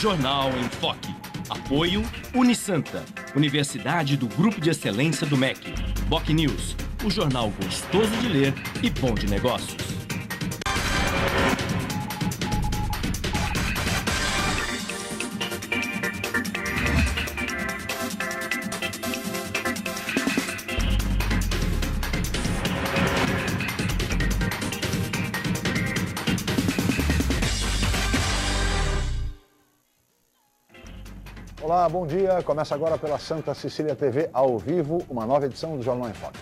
Jornal em Foque. Apoio Unisanta, Universidade do Grupo de Excelência do MEC. BocNews, o jornal gostoso de ler e bom de negócios. Olá, bom dia. Começa agora pela Santa Cecília TV, ao vivo, uma nova edição do Jornal em Foque.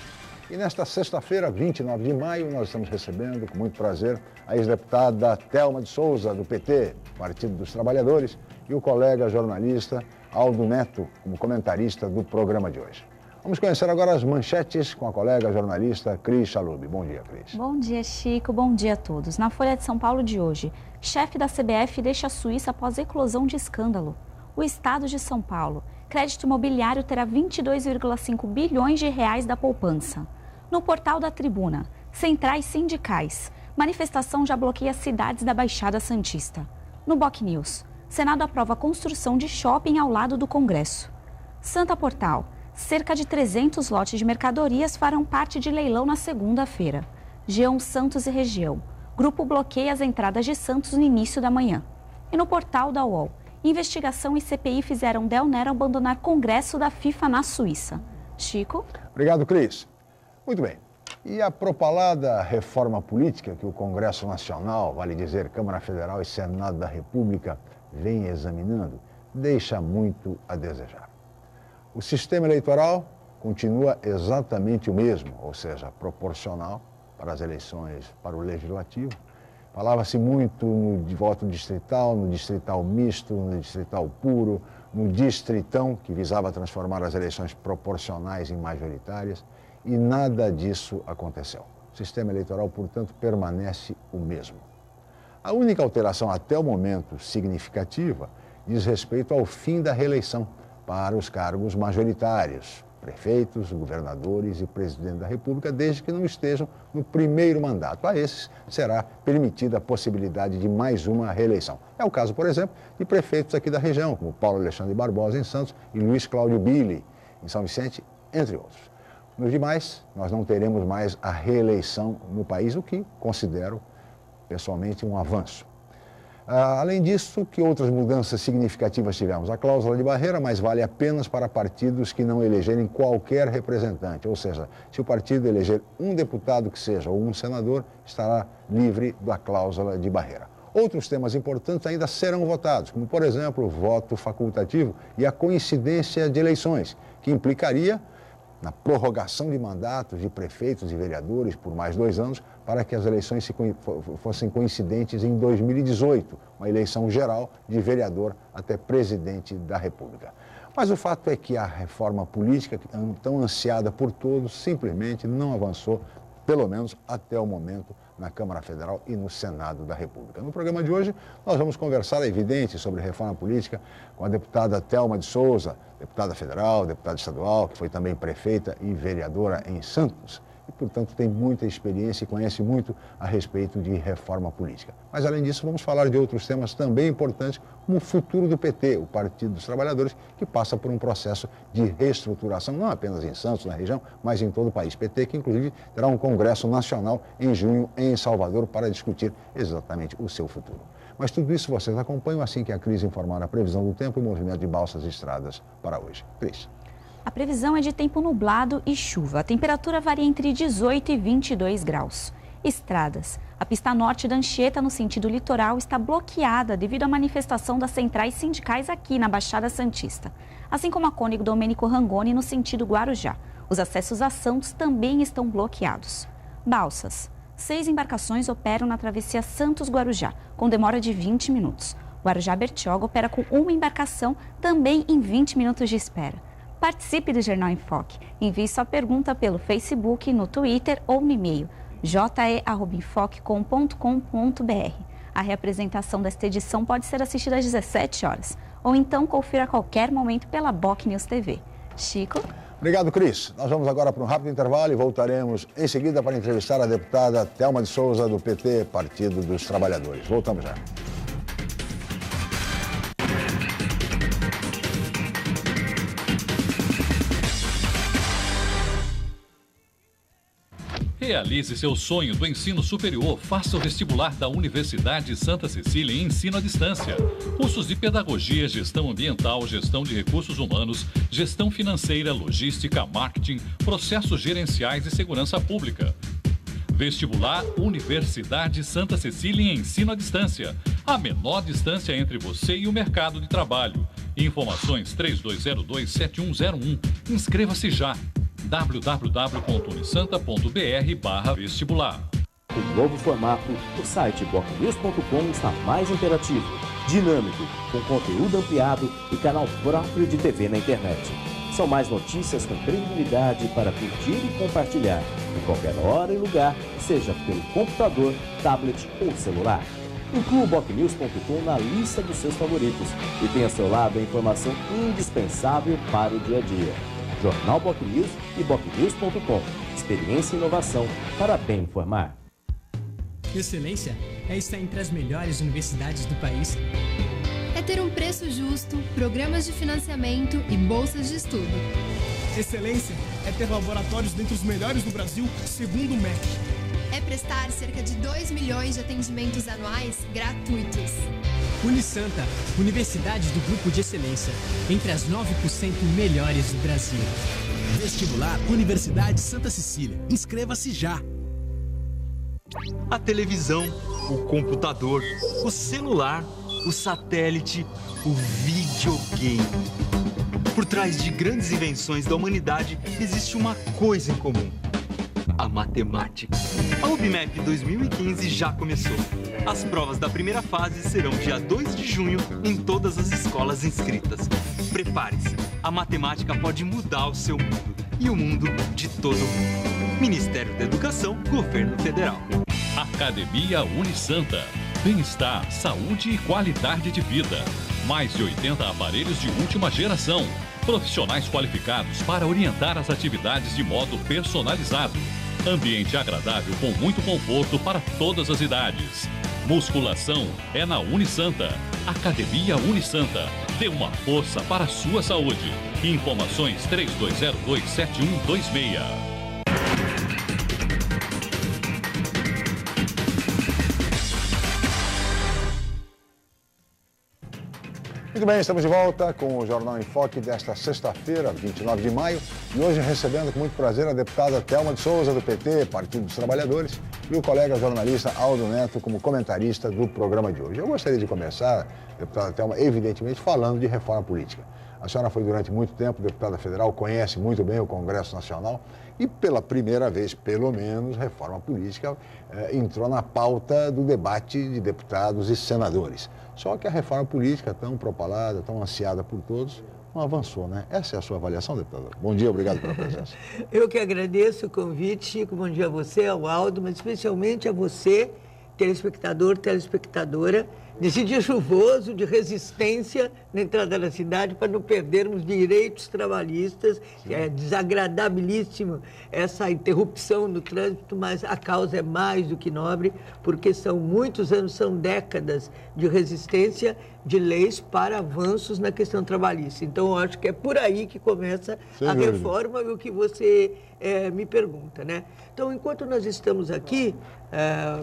E nesta sexta-feira, 29 de maio, nós estamos recebendo, com muito prazer, a ex-deputada Thelma de Souza, do PT, Partido dos Trabalhadores, e o colega jornalista Aldo Neto, como comentarista do programa de hoje. Vamos conhecer agora as manchetes com a colega jornalista Cris Chalub. Bom dia, Cris. Bom dia, Chico. Bom dia a todos. Na Folha de São Paulo de hoje, chefe da CBF deixa a Suíça após eclosão de escândalo. O Estado de São Paulo, crédito imobiliário terá 22,5 bilhões de reais da poupança. No portal da Tribuna, centrais sindicais, manifestação já bloqueia cidades da Baixada Santista. No BocNews, Senado aprova a construção de shopping ao lado do Congresso. Santa Portal, cerca de 300 lotes de mercadorias farão parte de leilão na segunda-feira. G1 Santos e região, grupo bloqueia as entradas de Santos no início da manhã. E no portal da UOL, investigação e CPI fizeram Del Nero abandonar Congresso da FIFA na Suíça. Chico? Obrigado, Cris. Muito bem. E a propalada reforma política que o Congresso Nacional, vale dizer Câmara Federal e Senado da República, vem examinando, deixa muito a desejar. O sistema eleitoral continua exatamente o mesmo, ou seja, proporcional para as eleições para o Legislativo. Falava-se muito no voto distrital, no distrital misto, no distrital puro, no distritão, que visava transformar as eleições proporcionais em majoritárias, e nada disso aconteceu. O sistema eleitoral, portanto, permanece o mesmo. A única alteração até o momento significativa diz respeito ao fim da reeleição para os cargos majoritários, prefeitos, governadores e presidente da República, desde que não estejam no primeiro mandato. A esses será permitida a possibilidade de mais uma reeleição. É o caso, por exemplo, de prefeitos aqui da região, como Paulo Alexandre Barbosa, em Santos, e Luiz Cláudio Billy, em São Vicente, entre outros. Nos demais, nós não teremos mais a reeleição no país, o que considero, pessoalmente, um avanço. Além disso, que outras mudanças significativas tivemos? A cláusula de barreira, mas vale apenas para partidos que não elegerem qualquer representante. Ou seja, se o partido eleger um deputado que seja ou um senador, estará livre da cláusula de barreira. Outros temas importantes ainda serão votados, como, por exemplo, o voto facultativo e a coincidência de eleições, que implicaria na prorrogação de mandatos de prefeitos e vereadores por mais 2 anos, para que as eleições fossem coincidentes em 2018, uma eleição geral de vereador até presidente da República. Mas o fato é que a reforma política, tão ansiada por todos, simplesmente não avançou, pelo menos até o momento, na Câmara Federal e no Senado da República. No programa de hoje, nós vamos conversar, é evidente, sobre reforma política com a deputada Thelma de Souza, deputada federal, deputada estadual, que foi também prefeita e vereadora em Santos. E, portanto, tem muita experiência e conhece muito a respeito de reforma política. Mas, além disso, vamos falar de outros temas também importantes, como o futuro do PT, o Partido dos Trabalhadores, que passa por um processo de reestruturação, não apenas em Santos, na região, mas em todo o país. PT, que, inclusive, terá um congresso nacional em junho em Salvador para discutir exatamente o seu futuro. Mas tudo isso vocês acompanham assim que a Cris informar a previsão do tempo e movimento de balsas e estradas para hoje. Cris. A previsão é de tempo nublado e chuva. A temperatura varia entre 18 e 22 graus. Estradas. A pista norte da Anchieta, no sentido litoral, está bloqueada devido à manifestação das centrais sindicais aqui na Baixada Santista. Assim como a Cônego Domênico Rangoni, no sentido Guarujá. Os acessos a Santos também estão bloqueados. Balsas. 6 embarcações operam na travessia Santos-Guarujá, com demora de 20 minutos. Guarujá-Bertioga opera com uma embarcação, também em 20 minutos de espera. Participe do Jornal em Foque. Envie sua pergunta pelo Facebook, no Twitter ou no e-mail je@enfoque.com.br. A reapresentação desta edição pode ser assistida às 17 horas ou então confira a qualquer momento pela BocNews TV. Chico? Obrigado, Cris. Nós vamos agora para um rápido intervalo e voltaremos em seguida para entrevistar a deputada Thelma de Souza, do PT, Partido dos Trabalhadores. Voltamos já. Realize seu sonho do ensino superior. Faça o vestibular da Universidade Santa Cecília em ensino à distância. Cursos de pedagogia, gestão ambiental, gestão de recursos humanos, gestão financeira, logística, marketing, processos gerenciais e segurança pública. Vestibular Universidade Santa Cecília em ensino à distância. A menor distância entre você e o mercado de trabalho. Informações 3202-7101. Inscreva-se já. www.unisanta.br/vestibular. Em novo formato, o site bocnews.com está mais interativo, dinâmico, com conteúdo ampliado e canal próprio de TV na internet. São mais notícias com credibilidade para curtir e compartilhar, em qualquer hora e lugar, seja pelo computador, tablet ou celular. Inclua o bocnews.com na lista dos seus favoritos e tenha ao seu lado a informação indispensável para o dia a dia. Jornal BocNews e bocnews.com. Experiência e inovação para bem informar. Excelência é estar entre as melhores universidades do país. É ter um preço justo, programas de financiamento e bolsas de estudo. Excelência é ter laboratórios dentre os melhores do Brasil, segundo o MEC. É prestar cerca de 2 milhões de atendimentos anuais gratuitos. Unisanta, Universidade do Grupo de Excelência, entre as 9% melhores do Brasil. Vestibular Universidade Santa Cecília. Inscreva-se já. A televisão, o computador, o celular, o satélite, o videogame. Por trás de grandes invenções da humanidade existe uma coisa em comum: a matemática. A UBMEP 2015 já começou. As provas da primeira fase serão dia 2 de junho em todas as escolas inscritas. Prepare-se, a matemática pode mudar o seu mundo e o mundo de todo mundo. Ministério da Educação, Governo Federal. Academia Unisanta. Bem-estar, saúde e qualidade de vida. Mais de 80 aparelhos de última geração. Profissionais qualificados para orientar as atividades de modo personalizado. Ambiente agradável com muito conforto para todas as idades. Musculação é na Unisanta. Academia Unisanta. Dê uma força para a sua saúde. Informações 3202-7126. Muito bem, estamos de volta com o Jornal em Foque desta sexta-feira, 29 de maio, e hoje recebendo com muito prazer a deputada Thelma de Souza, do PT, Partido dos Trabalhadores, e o colega jornalista Aldo Neto como comentarista do programa de hoje. Eu gostaria de começar, deputada Thelma, evidentemente falando de reforma política. A senhora foi durante muito tempo deputada federal, conhece muito bem o Congresso Nacional e pela primeira vez, pelo menos, reforma política entrou na pauta do debate de deputados e senadores. Só que a reforma política, tão propalada, tão ansiada por todos, não avançou, né? Essa é a sua avaliação, deputada? Bom dia, obrigado pela presença. Eu que agradeço o convite, Chico, bom dia a você, ao Aldo, mas especialmente a você, telespectador, telespectadora, nesse dia chuvoso de resistência na entrada da cidade para não perdermos direitos trabalhistas. É desagradabilíssimo essa interrupção no trânsito, mas a causa é mais do que nobre, porque são muitos anos, são décadas de resistência de leis para avanços na questão trabalhista. Então, eu acho que é por aí que começa a reforma e o que você me pergunta, né? Então, enquanto nós estamos aqui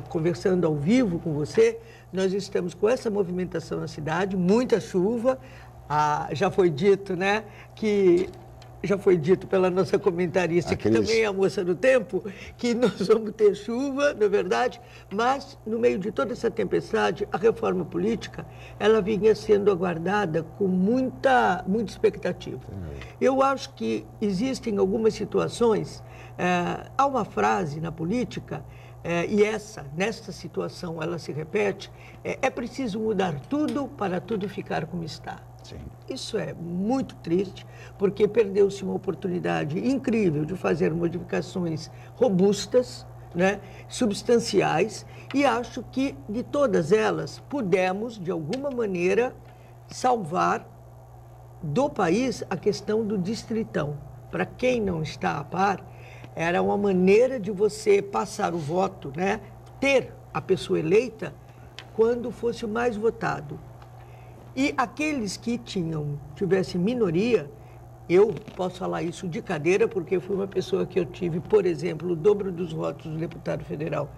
conversando ao vivo com você, nós estamos com essa movimentação na cidade, muita chuva. Já foi dito, né, já foi dito pela nossa comentarista, que também é a moça do tempo, que nós vamos ter chuva, não é verdade? Mas, no meio de toda essa tempestade, a reforma política, ela vinha sendo aguardada com muita expectativa. Eu acho que existem algumas situações, há uma frase na política, e nesta situação, ela se repete, é preciso mudar tudo para tudo ficar como está. Sim. Isso é muito triste, porque perdeu-se uma oportunidade incrível de fazer modificações robustas, né, substanciais, e acho que de todas elas pudemos, de alguma maneira, salvar do país a questão do distritão. Para quem não está a par, era uma maneira de você passar o voto, né, ter a pessoa eleita quando fosse o mais votado. E aqueles que tivessem minoria, Eu posso falar isso de cadeira, porque fui uma pessoa que eu tive, por exemplo, o dobro dos votos do deputado federal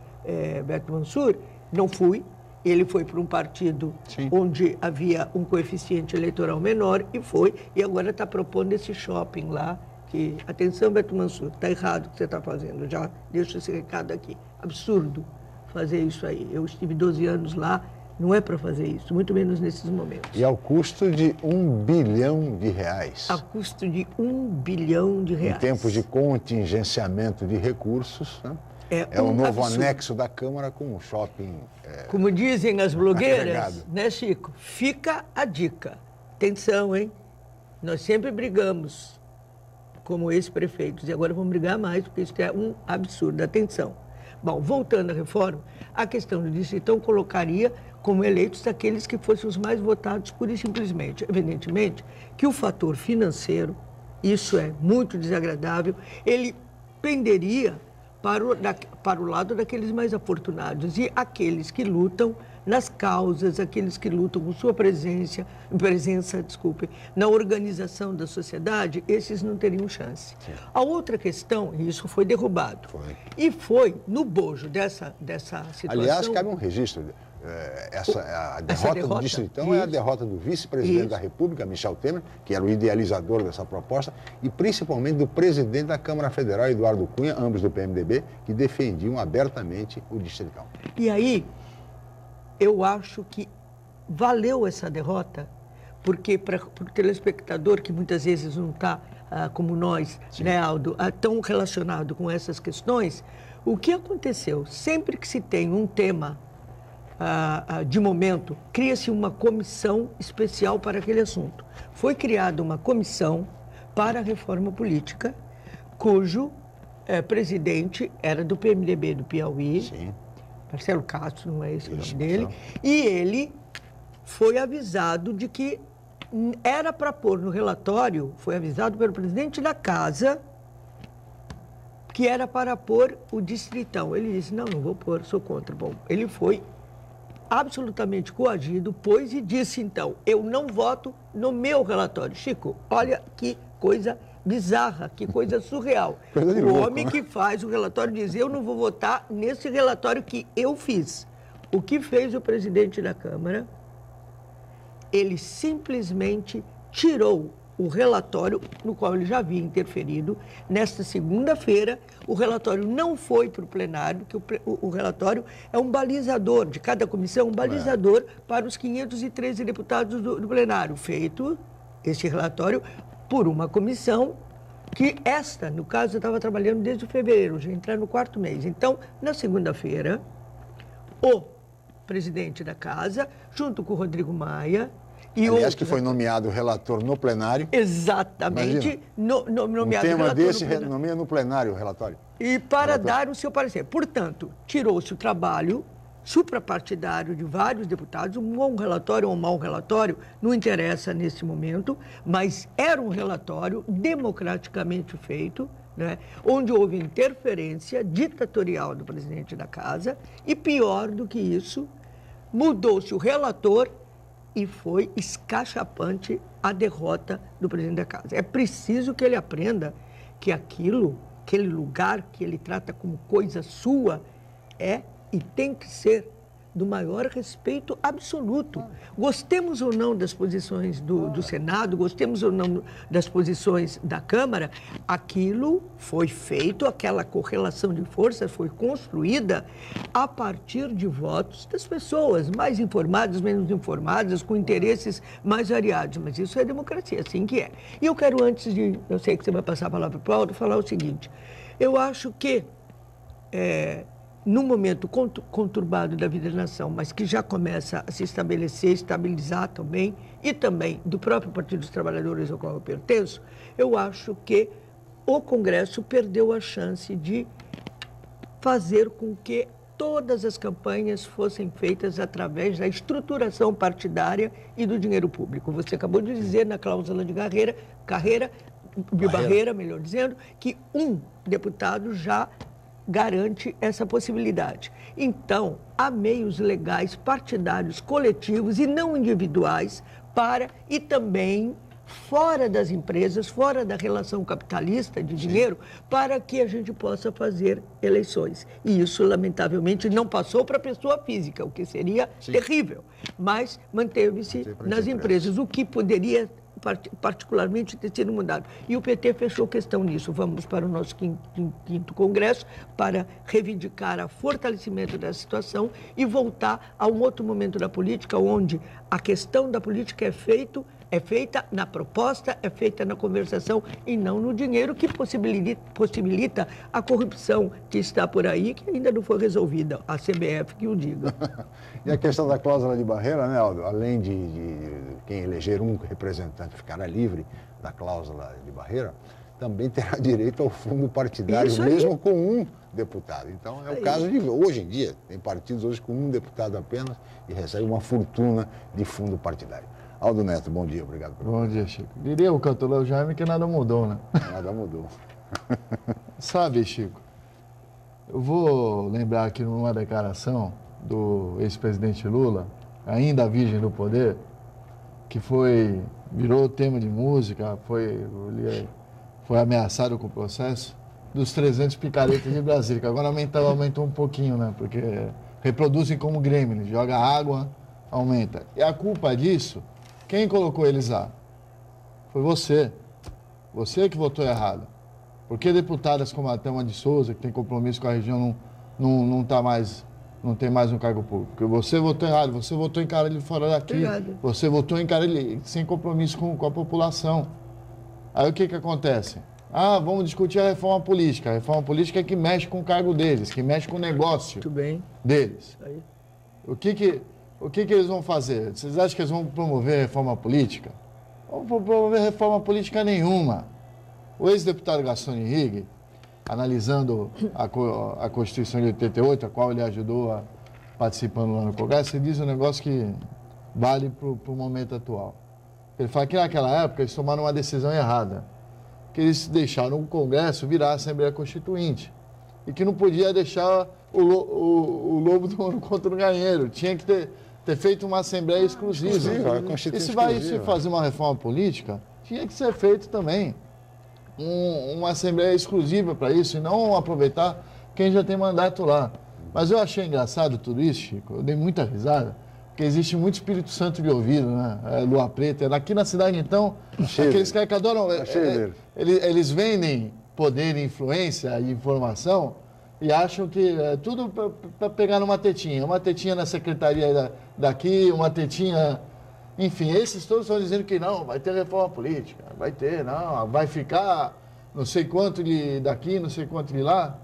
Beto Mansur. Não fui. Ele foi para um partido onde havia um coeficiente eleitoral menor e foi. E agora está propondo esse shopping lá. Que, atenção, Beto Mansur, está errado o que você está fazendo. Já deixo esse recado aqui. Absurdo fazer isso aí. Eu estive 12 anos lá. Não é para fazer isso, muito menos nesses momentos. E ao custo de R$1 bilhão. A custo de R$1 bilhão. Em tempos de contingenciamento de recursos, né? É um novo anexo da Câmara com um shopping. Como dizem as blogueiras, né, Chico? Fica a dica. Atenção, hein? Nós sempre brigamos como ex-prefeitos e agora vamos brigar mais, porque isso é um absurdo. Atenção. Bom, voltando à reforma, a questão do distritão colocaria como eleitos aqueles que fossem os mais votados, pura e simplesmente. Evidentemente que o fator financeiro, isso é muito desagradável, ele penderia para o lado daqueles mais afortunados e aqueles que lutam nas causas, aqueles que lutam com sua presença, na organização da sociedade, esses não teriam chance. Sim. A outra questão, e isso foi derrubado, e foi no bojo dessa situação... Aliás, cabe um registro. A derrota do Distritão é a derrota do vice-presidente da República, Michel Temer, que era o idealizador dessa proposta, e principalmente do presidente da Câmara Federal, Eduardo Cunha, ambos do PMDB, que defendiam abertamente o Distritão. E aí, eu acho que valeu essa derrota, porque para o telespectador, que muitas vezes não está, como nós, né, Aldo, tão relacionado com essas questões, o que aconteceu? Sempre que se tem um tema de momento, cria-se uma comissão especial para aquele assunto. Foi criada uma comissão para a reforma política, cujo presidente era do PMDB do Piauí, Marcelo Castro, não é esse o nome dele, e ele foi avisado de que era para pôr no relatório, foi avisado pelo presidente da casa, que era para pôr o Distritão. Ele disse, não vou pôr, sou contra. Bom, ele foi absolutamente coagido, pois, e disse, então, eu não voto no meu relatório. Chico, olha que coisa bizarra, que coisa surreal. O homem que faz o relatório diz, eu não vou votar nesse relatório que eu fiz. O que fez o presidente da Câmara? Ele simplesmente tirou o relatório, no qual ele já havia interferido. Nesta segunda-feira, o relatório não foi para o plenário, que o relatório é um balizador, de cada comissão, um balizador para os 513 deputados do plenário. Feito esse relatório por uma comissão que no caso, estava trabalhando desde fevereiro, já entrar no 4º mês. Então, na segunda-feira, o presidente da casa, junto com o Rodrigo Maia, aliás, que foi nomeado relator no plenário. Exatamente. Nomeado tema relator desse nomeia no plenário o relatório. E para dar o seu parecer. Portanto, tirou-se o trabalho suprapartidário de vários deputados, um bom relatório ou um mau relatório, não interessa nesse momento, mas era um relatório democraticamente feito, né, onde houve interferência ditatorial do presidente da casa e, pior do que isso, mudou-se o relator e foi escachapante a derrota do presidente da casa. É preciso que ele aprenda que aquele lugar que ele trata como coisa sua, e tem que ser do maior respeito absoluto. Gostemos ou não das posições do Senado, gostemos ou não das posições da Câmara, aquilo foi feito, aquela correlação de forças foi construída a partir de votos das pessoas, mais informadas, menos informadas, com interesses mais variados. Mas isso é democracia, assim que é. E eu quero, eu sei que você vai passar a palavra para o Aldo, falar o seguinte. Eu acho que num momento conturbado da vida da nação, mas que já começa a se estabilizar também, e também do próprio Partido dos Trabalhadores ao qual eu pertenço, eu acho que o Congresso perdeu a chance de fazer com que todas as campanhas fossem feitas através da estruturação partidária e do dinheiro público. Você acabou de dizer na cláusula de barreira, melhor dizendo, que um deputado já garante essa possibilidade. Então, há meios legais, partidários, coletivos e não individuais e também fora das empresas, fora da relação capitalista de dinheiro, para que a gente possa fazer eleições. E isso, lamentavelmente, não passou para a pessoa física, o que seria terrível, mas manteve-se nas empresas, o que poderia particularmente ter sido mudado. E o PT fechou questão nisso. Vamos para o nosso quinto congresso para reivindicar o fortalecimento dessa situação e voltar a um outro momento da política onde a questão da política é feita na proposta, é feita na conversação e não no dinheiro, que possibilita a corrupção que está por aí, que ainda não foi resolvida. A CBF que o diga. E a questão da cláusula de barreira, né, Aldo? Além de quem eleger um representante ficará livre da cláusula de barreira, também terá direito ao fundo partidário, mesmo com um deputado. Então, é o caso de hoje em dia. Tem partidos hoje com um deputado apenas e recebe uma fortuna de fundo partidário. Aldo Neto, bom dia, obrigado. Bom dia, Chico. Diria o cantor Léo Jaime que nada mudou, né? Nada mudou. Sabe, Chico, eu vou lembrar aqui numa declaração do ex-presidente Lula, ainda virgem do poder, que virou tema de música, foi ameaçado com o processo, dos 300 picaretas de Brasília, que agora aumentou um pouquinho, né? Porque reproduzem como gremlin, joga água, aumenta. E a culpa disso, quem colocou eles lá? Foi você. Você que votou errado. Por que deputadas como a Thelma de Souza, que tem compromisso com a região, não tem mais um cargo público? Porque você votou errado, você votou em cara ele fora daqui. Obrigado. Você votou em cara ele sem compromisso com a população. Aí o que acontece? Vamos discutir a reforma política. A reforma política é que mexe com o cargo deles, que mexe com o negócio deles. Aí. O que eles vão fazer? Vocês acham que eles vão promover reforma política? Não vão promover reforma política nenhuma. O ex-deputado Gaston Henrique, analisando a Constituição de 88, a qual ele ajudou participando lá no Congresso, ele diz um negócio que vale para o momento atual. Ele fala que naquela época eles tomaram uma decisão errada, que eles deixaram o Congresso virar a Assembleia Constituinte e que não podia deixar o lobo do ouro contra o galinheiro. Tinha que ter feito uma Assembleia exclusiva. E se vai se fazer uma reforma política, tinha que ser feito também uma Assembleia exclusiva para isso e não aproveitar quem já tem mandato lá. Mas eu achei engraçado tudo isso, Chico. Eu dei muita risada, porque existe muito Espírito Santo de ouvido, né? Lua Preta. Aqui na cidade, então, aqueles caras que adoram... Eles vendem poder, influência e informação e acham que é tudo para pegar numa tetinha. Uma tetinha na secretaria daqui, uma tetinha... Enfim, esses todos estão dizendo que não, vai ter reforma política, vai ter, não, vai ficar não sei quanto daqui, não sei quanto de lá.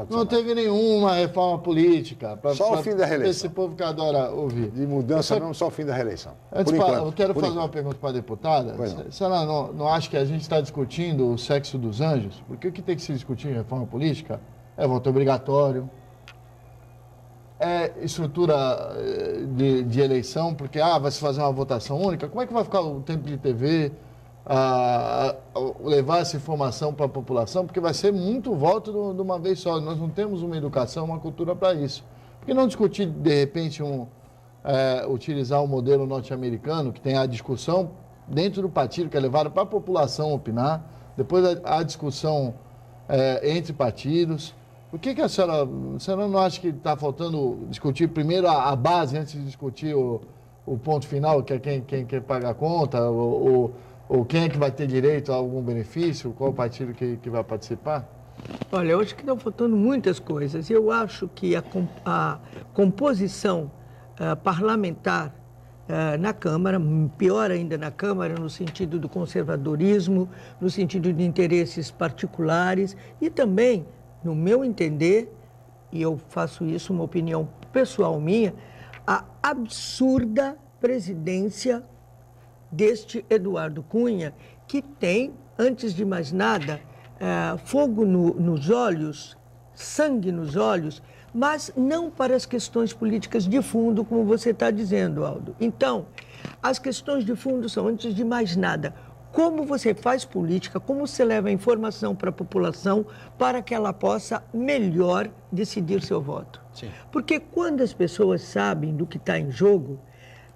Não teve nenhuma reforma política. Só o fim da reeleição. Esse povo que adora ouvir. De mudança não, só o fim da reeleição. Eu quero fazer uma pergunta para a deputada. Se ela não acha que a gente está discutindo o sexo dos anjos, porque o que tem que se discutir em reforma política é voto obrigatório, é estrutura de eleição, porque vai se fazer uma votação única. Como é que vai ficar o tempo de TV, levar essa informação para a população? Porque vai ser muito voto de uma vez só. Nós não temos uma educação, uma cultura para isso. Por que não discutir, de repente, utilizar o modelo norte-americano, que tem a discussão dentro do partido, que é levado para a população opinar, depois a discussão entre partidos? Por que a senhora não acha que está faltando discutir primeiro a base antes de discutir o ponto final, que é quem quer pagar a conta, ou quem é que vai ter direito a algum benefício, qual partido que vai participar? Olha, eu acho que estão faltando muitas coisas. Eu acho que a composição parlamentar na Câmara, pior ainda na Câmara, no sentido do conservadorismo, no sentido de interesses particulares e também, no meu entender, e eu faço isso uma opinião pessoal minha, a absurda presidência deste Eduardo Cunha, que tem, antes de mais nada, fogo nos olhos, sangue nos olhos, mas não para as questões políticas de fundo, como você está dizendo, Aldo. Então, as questões de fundo são, antes de mais nada, como você faz política, como você leva a informação para a população para que ela possa melhor decidir seu voto. Sim. Porque quando as pessoas sabem do que está em jogo,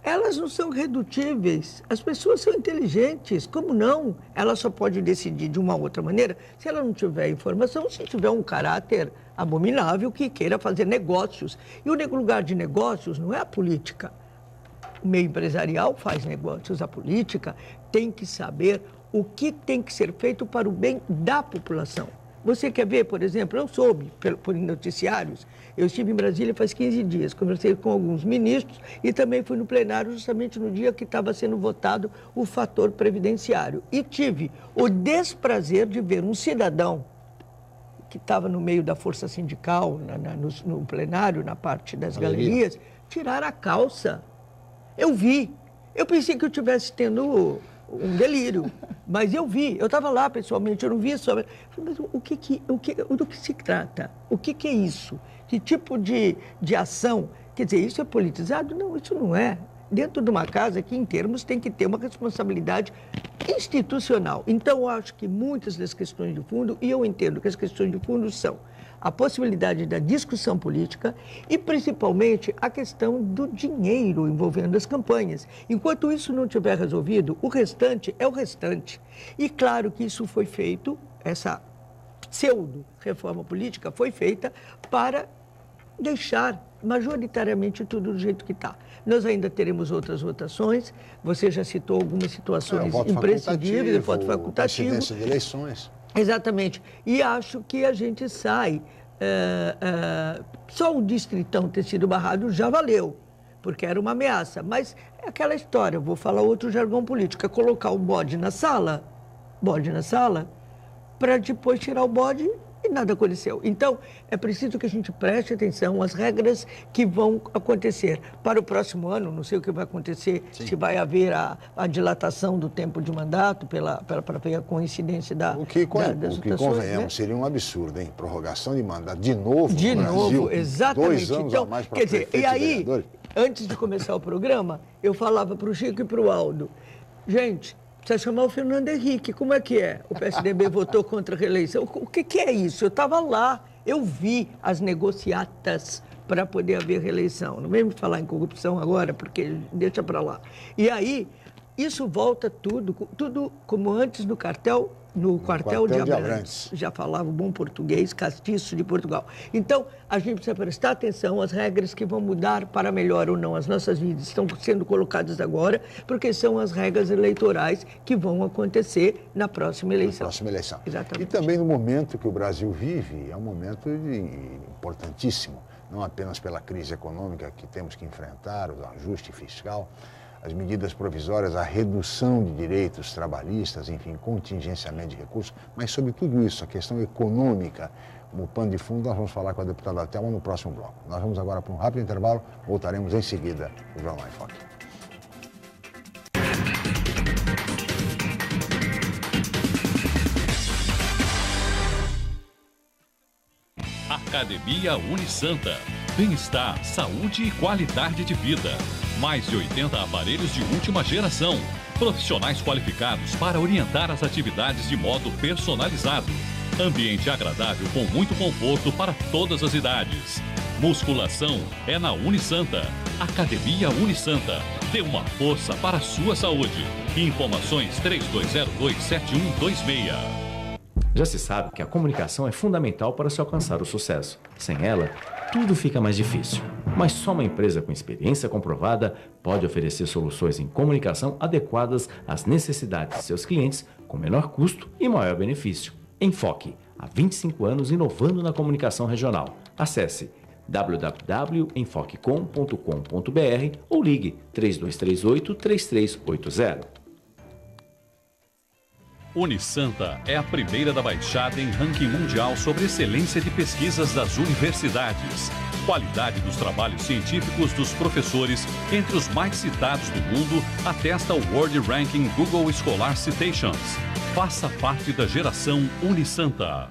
elas não são redutíveis. As pessoas são inteligentes. Como não? Ela só pode decidir de uma outra maneira se ela não tiver informação, se tiver um caráter abominável que queira fazer negócios. E o lugar de negócios não é a política. O meio empresarial faz negócios. A política tem que saber o que tem que ser feito para o bem da população. Você quer ver, por exemplo, eu soube por noticiários, eu estive em Brasília faz 15 dias, conversei com alguns ministros e também fui no plenário justamente no dia que estava sendo votado o fator previdenciário. E tive o desprazer de ver um cidadão que estava no meio da força sindical, no plenário, na parte das galerias, tirar a calça. Eu vi. Eu pensei que eu estivesse tendo um delírio, mas eu vi, eu estava lá pessoalmente, eu não vi só. Mas do que se trata? O que é isso? Que tipo de ação? Quer dizer, isso é politizado? Não, isso não é. Dentro de uma casa que, em termos, tem que ter uma responsabilidade institucional. Então, eu acho que muitas das questões de fundo, e eu entendo que as questões de fundo são a possibilidade da discussão política e, principalmente, a questão do dinheiro envolvendo as campanhas. Enquanto isso não tiver resolvido, o restante é o restante. E claro que isso foi feito, essa pseudo-reforma política foi feita para deixar majoritariamente tudo do jeito que está. Nós ainda teremos outras votações, você já citou algumas situações imprescindíveis, o voto facultativo. Incidência de eleições. Exatamente. E acho que a gente sai. Só o distritão ter sido barrado já valeu, porque era uma ameaça. Mas é aquela história, vou falar outro jargão político, é colocar o bode na sala, para depois tirar o bode e nada aconteceu. Então, é preciso que a gente preste atenção às regras que vão acontecer. Para o próximo ano, não sei o que vai acontecer, sim, se vai haver a dilatação do tempo de mandato para ver a coincidência das votações. O que convenhamos, né? Seria um absurdo, hein? Prorrogação de mandato de novo de no novo, Brasil, exatamente. 2 anos então, a mais para quer dizer, e aí, vereadores. Antes de começar o programa, eu falava para o Chico e para o Aldo, gente, precisa chamar o Fernando Henrique, como é que é? O PSDB votou contra a reeleição. O que é isso? Eu estava lá, eu vi as negociatas para poder haver reeleição. Não vem me falar em corrupção agora, porque deixa para lá. E aí, isso volta tudo como antes do cartel, no quartel de Abrantes. Já falava bom português, castiço de Portugal. Então, a gente precisa prestar atenção às regras que vão mudar para melhor ou não as nossas vidas. Estão sendo colocadas agora, porque são as regras eleitorais que vão acontecer na próxima eleição. Exatamente. E também no momento que o Brasil vive, é um momento importantíssimo, não apenas pela crise econômica que temos que enfrentar, o ajuste fiscal, as medidas provisórias, a redução de direitos trabalhistas, enfim, contingenciamento de recursos, mas sobre tudo isso, a questão econômica, como pano de fundo, nós vamos falar com a deputada Thelma no próximo bloco. Nós vamos agora para um rápido intervalo, voltaremos em seguida no Jornal em Foque. Academia Unisanta. Bem-estar, saúde e qualidade de vida. Mais de 80 aparelhos de última geração. Profissionais qualificados para orientar as atividades de modo personalizado. Ambiente agradável com muito conforto para todas as idades. Musculação é na Unisanta. Academia Unisanta. Dê uma força para a sua saúde. Informações 3202-7126. Já se sabe que a comunicação é fundamental para se alcançar o sucesso. Sem ela, tudo fica mais difícil. Mas só uma empresa com experiência comprovada pode oferecer soluções em comunicação adequadas às necessidades de seus clientes com menor custo e maior benefício. Enfoque, há 25 anos inovando na comunicação regional. Acesse www.enfoquecom.com.br ou ligue 3238-3380. Unisanta é a primeira da Baixada em ranking mundial sobre excelência de pesquisas das universidades. Qualidade dos trabalhos científicos dos professores entre os mais citados do mundo atesta o World Ranking Google Scholar Citations. Faça parte da geração Unisanta.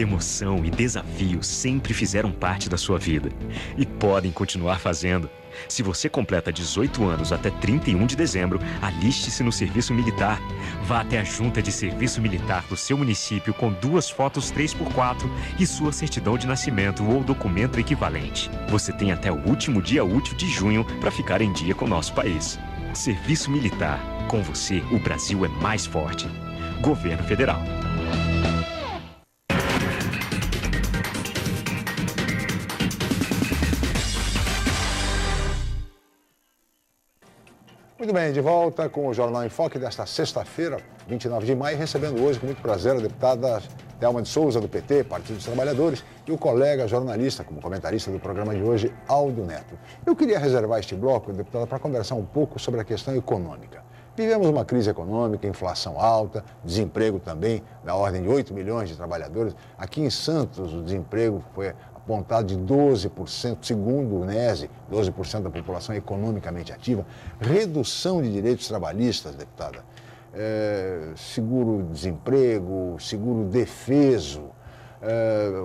Emoção e desafio sempre fizeram parte da sua vida e podem continuar fazendo. Se você completa 18 anos até 31 de dezembro, aliste-se no serviço militar. Vá até a junta de serviço militar do seu município com 2 fotos 3x4 e sua certidão de nascimento ou documento equivalente. Você tem até o último dia útil de junho para ficar em dia com o nosso país. Serviço militar. Com você, o Brasil é mais forte. Governo Federal. Muito bem, de volta com o Jornal em Foque desta sexta-feira, 29 de maio, recebendo hoje com muito prazer a deputada Thelma de Souza, do PT, Partido dos Trabalhadores, e o colega jornalista, como comentarista do programa de hoje, Aldo Neto. Eu queria reservar este bloco, deputada, para conversar um pouco sobre a questão econômica. Vivemos uma crise econômica, inflação alta, desemprego também, da ordem de 8 milhões de trabalhadores. Aqui em Santos, o desemprego foi apontado de 12%, segundo o INESE, 12% da população economicamente ativa. Redução de direitos trabalhistas, deputada. Seguro-desemprego, seguro-defeso,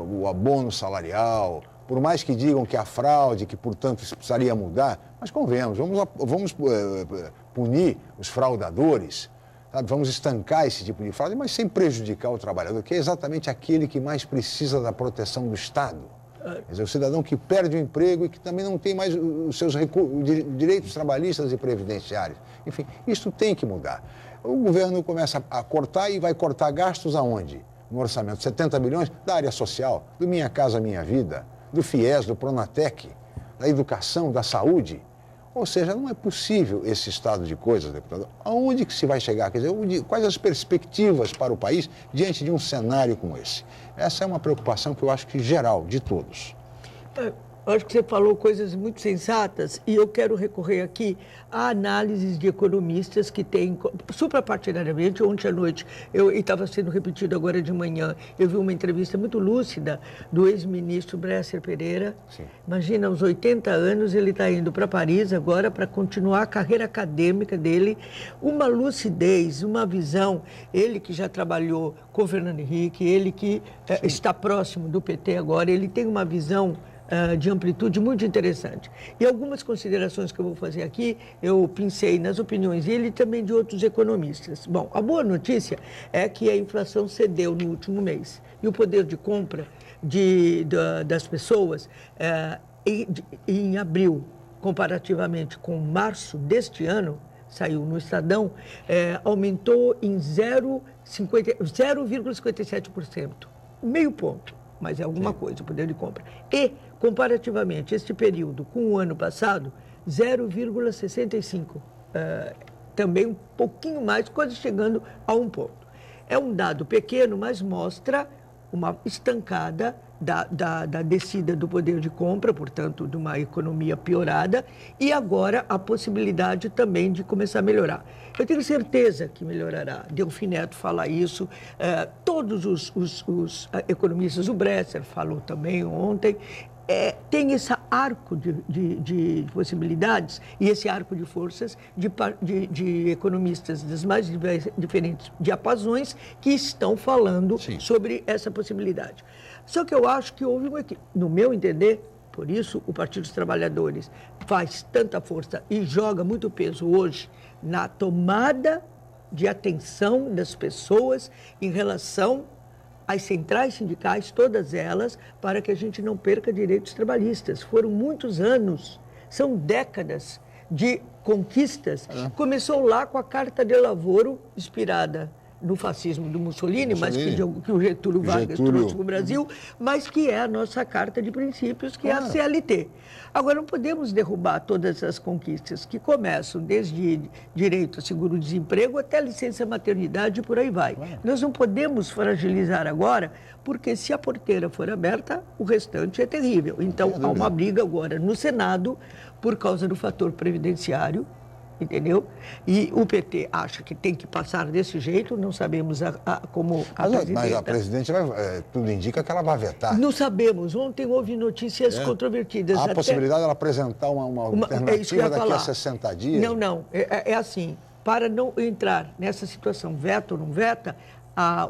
o abono salarial. Por mais que digam que há fraude, que, portanto, isso precisaria mudar, mas convenhamos, vamos punir os fraudadores, sabe? Vamos estancar esse tipo de fraude, mas sem prejudicar o trabalhador, que é exatamente aquele que mais precisa da proteção do Estado. Quer dizer, o cidadão que perde o emprego e que também não tem mais os seus direitos trabalhistas e previdenciários. Enfim, isso tem que mudar. O governo começa a cortar e vai cortar gastos aonde? No orçamento, 70 milhões da área social, do Minha Casa Minha Vida, do FIES, do Pronatec, da educação, da saúde. Ou seja, não é possível esse estado de coisas, deputado. Aonde que se vai chegar? Quer dizer, quais as perspectivas para o país diante de um cenário como esse? Essa é uma preocupação que eu acho que geral, de todos. Eu acho que você falou coisas muito sensatas e eu quero recorrer aqui a análises de economistas que têm, suprapartidariamente, ontem à noite, e estava sendo repetido agora de manhã, eu vi uma entrevista muito lúcida do ex-ministro Bresser Pereira. Sim. Imagina, aos 80 anos, ele está indo para Paris agora para continuar a carreira acadêmica dele. Uma lucidez, uma visão, ele que já trabalhou com o Fernando Henrique, ele que está próximo do PT agora, ele tem uma visão de amplitude muito interessante. E algumas considerações que eu vou fazer aqui, eu pensei nas opiniões dele e também de outros economistas. Bom, a boa notícia é que a inflação cedeu no último mês. E o poder de compra das pessoas em abril, comparativamente com março deste ano, saiu no Estadão, aumentou em 0,57%. Meio ponto. Mas é alguma coisa, o poder de compra. E, comparativamente, este período com o ano passado, 0,65%. Também um pouquinho mais, quase chegando a 1 ponto. É um dado pequeno, mas mostra uma estancada da descida do poder de compra, portanto, de uma economia piorada, e agora a possibilidade também de começar a melhorar. Eu tenho certeza que melhorará. Delfim Neto fala isso, todos os economistas, o Bresser falou também ontem, tem esse arco de possibilidades e esse arco de forças de economistas das mais diferentes diapasões que estão falando sobre essa possibilidade. Só que eu acho que houve no meu entender, por isso o Partido dos Trabalhadores faz tanta força e joga muito peso hoje na tomada de atenção das pessoas em relação às centrais sindicais, todas elas, para que a gente não perca direitos trabalhistas. Foram muitos anos, são décadas de conquistas. Começou lá com a Carta de Lavoro, inspirada no fascismo do Mussolini, mas que o Getúlio Vargas trouxe para o Brasil, mas que é a nossa Carta de Princípios, que é a CLT. Agora, não podemos derrubar todas as conquistas que começam desde direito a seguro-desemprego até licença maternidade e por aí vai. Nós não podemos fragilizar agora, porque se a porteira for aberta, o restante é terrível. Então, há uma briga agora no Senado por causa do fator previdenciário, entendeu? E o PT acha que tem que passar desse jeito, não sabemos como a presidenta... Mas a presidente, tudo indica que ela vai vetar. Não sabemos. Ontem houve notícias controvertidas. Há a possibilidade de ela apresentar uma alternativa daqui a 60 dias? Não. É assim, para não entrar nessa situação, veta ou não veta,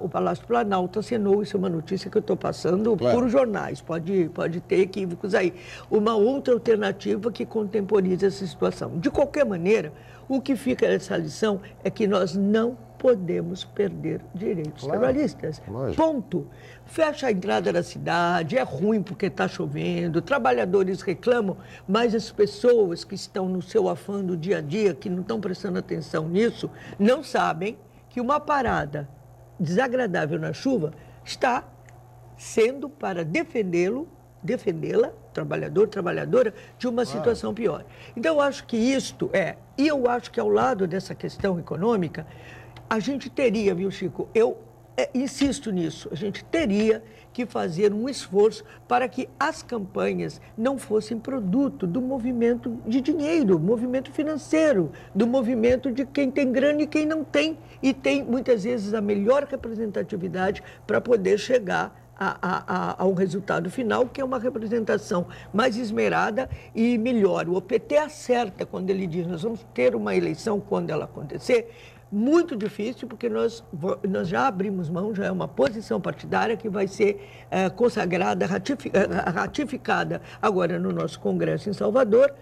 o Palácio Planalto assinou, isso é uma notícia que eu estou passando por jornais, pode ter equívocos aí, uma outra alternativa que contemporiza essa situação. De qualquer maneira, o que fica nessa lição é que nós não podemos perder direitos trabalhistas. Ponto. Fecha a entrada da cidade, é ruim porque está chovendo, trabalhadores reclamam, mas as pessoas que estão no seu afã do dia a dia, que não estão prestando atenção nisso, não sabem que uma parada desagradável na chuva está sendo para defendê-la, trabalhador, trabalhadora, de uma situação pior. Então, eu acho que isto e eu acho que ao lado dessa questão econômica, a gente teria, viu, Chico, eu insisto nisso, a gente teria que fazer um esforço para que as campanhas não fossem produto do movimento de dinheiro, movimento financeiro, do movimento de quem tem grana e quem não tem, e tem muitas vezes a melhor representatividade para poder chegar a um resultado final, que é uma representação mais esmerada e melhor. O PT acerta quando ele diz, nós vamos ter uma eleição quando ela acontecer, muito difícil, porque nós já abrimos mão, já é uma posição partidária que vai ser consagrada, ratificada agora no nosso Congresso em Salvador,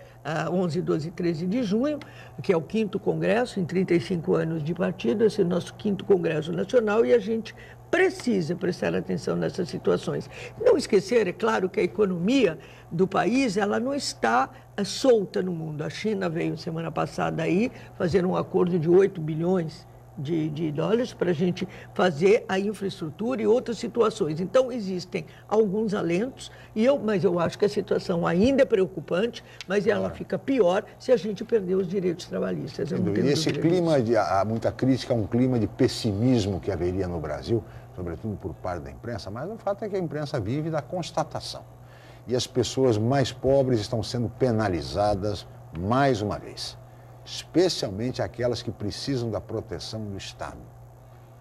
11, 12 e 13 de junho, que é o 5º Congresso, em 35 anos de partido, esse é o nosso 5º Congresso Nacional, e a gente precisa prestar atenção nessas situações. Não esquecer, é claro, que a economia do país, ela não está solta no mundo. A China veio semana passada aí fazer um acordo de 8 bilhões de dólares para a gente fazer a infraestrutura e outras situações. Então, existem alguns alentos, mas eu acho que a situação ainda é preocupante, mas ela fica pior se a gente perder os direitos trabalhistas. E esse clima, há muita crítica, um clima de pessimismo que haveria no Brasil, sobretudo por parte da imprensa, mas o fato é que a imprensa vive da constatação. E as pessoas mais pobres estão sendo penalizadas mais uma vez, especialmente aquelas que precisam da proteção do Estado.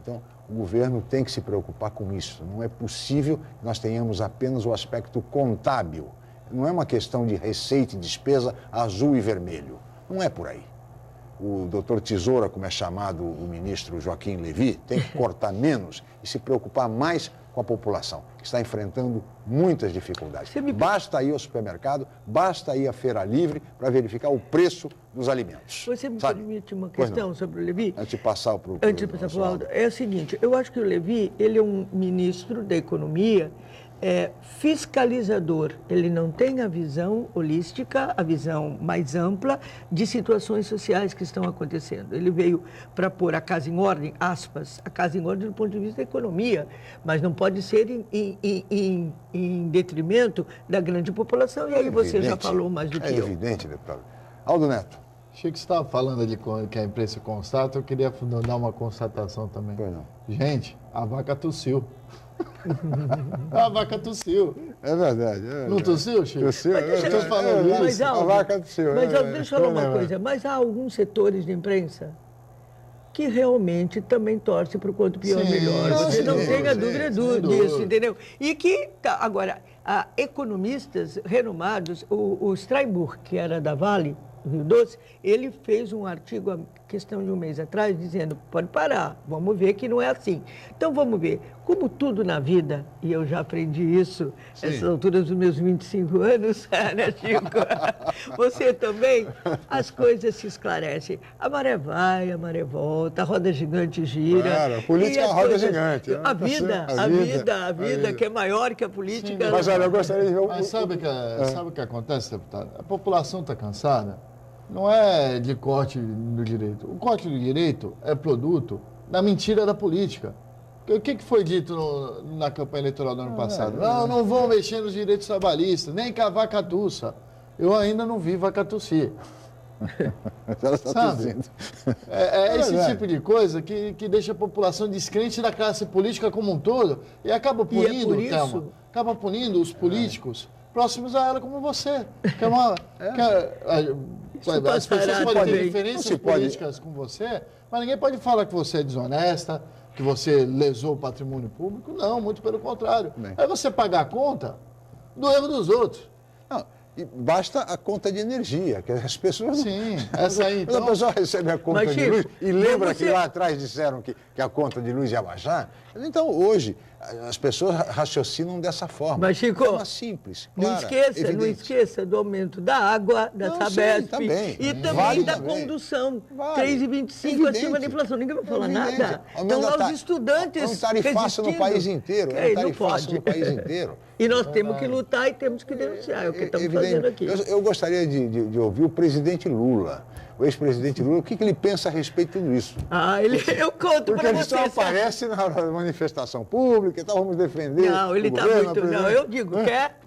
Então, o governo tem que se preocupar com isso. Não é possível que nós tenhamos apenas o aspecto contábil. Não é uma questão de receita e despesa azul e vermelho. Não é por aí. O doutor Tesoura, como é chamado o ministro Joaquim Levy, tem que cortar menos e se preocupar mais com a população, que está enfrentando muitas dificuldades. Basta ir ao supermercado, basta ir à feira livre para verificar o preço dos alimentos. Você me permite uma questão sobre o Levy? Antes de passar para o Aldo, é o seguinte, eu acho que o Levy, ele é um ministro da economia, fiscalizador, ele não tem a visão holística, a visão mais ampla de situações sociais que estão acontecendo. Ele veio para pôr a casa em ordem, aspas, a casa em ordem do ponto de vista da economia, mas não pode ser em detrimento da grande população, e aí você já falou mais do que eu. É evidente, deputado. Aldo Neto. Achei que você estava falando de que a imprensa constata, eu queria dar uma constatação também. Pois não. Gente, a vaca tossiu. A vaca tossiu. É verdade. Não tossiu, Chico? Tossiu. Estou falando isso. A vaca tossiu. Mas deixa eu falar uma coisa. Mas há alguns setores de imprensa que realmente também torcem para o quanto pior melhor. Você não tenha dúvida disso, entendeu? E que, agora, economistas renomados, o Steinbuch, que era da Vale, Rio Doce, ele fez um artigo há questão de um mês atrás dizendo, pode parar, vamos ver que não é assim. Então vamos ver, como tudo na vida, e eu já aprendi isso nessas alturas dos meus 25 anos, né, Chico? Você também, as coisas se esclarecem. A maré vai, a maré volta, a roda gigante gira. Claro, a política é uma roda gigante. Né? A vida, que é maior que a política. Sim, mas olha, eu gostaria de ver... Mas sabe o que acontece, deputado? A população está cansada. Não é de corte do direito. O corte do direito é produto da mentira da política. O que foi dito na campanha eleitoral do ano passado? Não vão mexer nos direitos trabalhistas, nem cavar catuça. Eu ainda não vi vaca tossir. Sabe? É esse tipo de coisa que deixa a população descrente da classe política como um todo e acaba punindo, acaba punindo os políticos próximos a ela como você. Que é uma... As pessoas podem ter diferenças políticas com você, mas ninguém pode falar que você é desonesta, que você lesou o patrimônio público. Não, muito pelo contrário. É você pagar a conta do erro dos outros. Não, E basta a conta de energia, que as pessoas... Sim, essa aí, então... Quando a pessoa recebe a conta de luz e lembra que lá atrás disseram que a conta de luz ia baixar, então hoje as pessoas raciocinam dessa forma. Mas, Chico, forma simples, clara, não esqueça do aumento da água, da Sabesp e também da condução. 3,25 acima da inflação. Ninguém vai falar nada. Então lá os estudantes... É um tarifaço no país inteiro. É um tarifaço no país inteiro. E nós temos que lutar e temos que denunciar. É o que estamos fazendo aqui. Eu gostaria de ouvir o presidente Lula, o ex-presidente Lula, o que ele pensa a respeito de tudo isso. Eu conto para você. Porque ele só aparece na manifestação pública e tal, vamos defender. Não, ele está muito... Não, eu digo,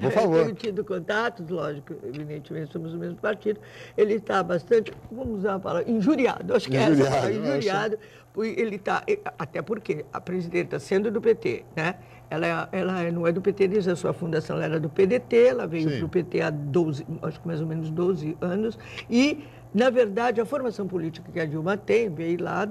por favor. Tenho tido contatos, lógico, evidentemente somos o mesmo partido, ele está bastante, vamos usar uma palavra, injuriado, acho que é essa palavra, injuriado. Ele está, até porque a presidenta, sendo do PT, né? Ela não é do PT desde a sua fundação, ela era do PDT, ela veio para o PT há 12, acho que mais ou menos 12 anos, e, na verdade, a formação política que a Dilma tem veio lá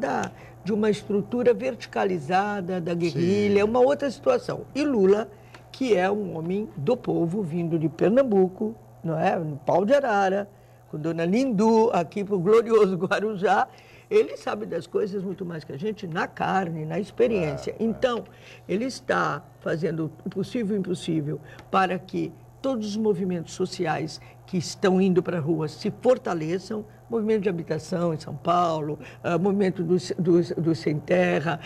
de uma estrutura verticalizada, da guerrilha, uma outra situação. E Lula, que é um homem do povo, vindo de Pernambuco, não é? No Pau de Arara, com Dona Lindu, aqui para o glorioso Guarujá, ele sabe das coisas muito mais que a gente na carne, na experiência. Então, ele está fazendo o possível e o impossível para que todos os movimentos sociais que estão indo para a rua se fortaleçam, movimento de habitação em São Paulo, movimento do Sem Terra,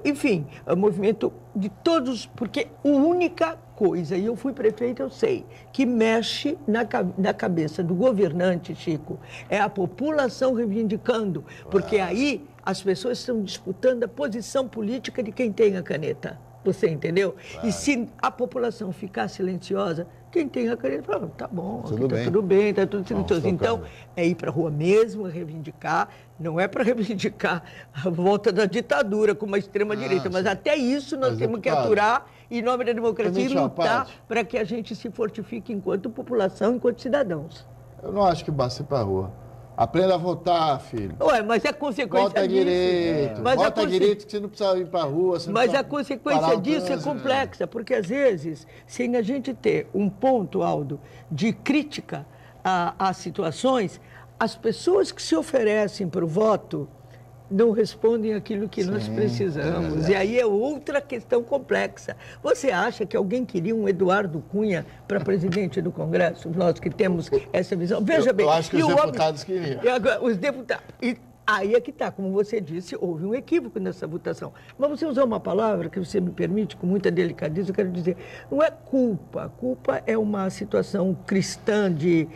enfim, movimento de todos, porque a única coisa, e eu fui prefeito, eu sei, que mexe na cabeça do governante, Chico, é a população reivindicando, porque aí as pessoas estão disputando a posição política de quem tem a caneta. Você entendeu? Claro. E se a população ficar silenciosa, quem tem a caneta fala, tá bom, tudo bem, está tudo silencioso. Então, é ir para a rua mesmo, reivindicar, não é para reivindicar a volta da ditadura com uma extrema-direita, mas até isso nós temos que aturar em nome da democracia e lutar para que a gente se fortifique enquanto população, enquanto cidadãos. Eu não acho que basta ir para a rua. Aprenda a votar, filho. Ué, mas é consequência Vota disso. Direito. Vota direito que você não precisa ir para a rua. Mas a consequência disso é complexa, porque às vezes, sem a gente ter um ponto, Aldo, de crítica a situações, as pessoas que se oferecem para o voto não respondem aquilo que nós precisamos. E aí é outra questão complexa. Você acha que alguém queria um Eduardo Cunha para presidente do Congresso? Nós que temos essa visão. Veja bem. Eu acho que os deputados queriam. Os deputados. Aí é que está, como você disse, houve um equívoco nessa votação. Mas você usou uma palavra que você me permite, com muita delicadeza, eu quero dizer, não é culpa. Culpa é uma situação cristã de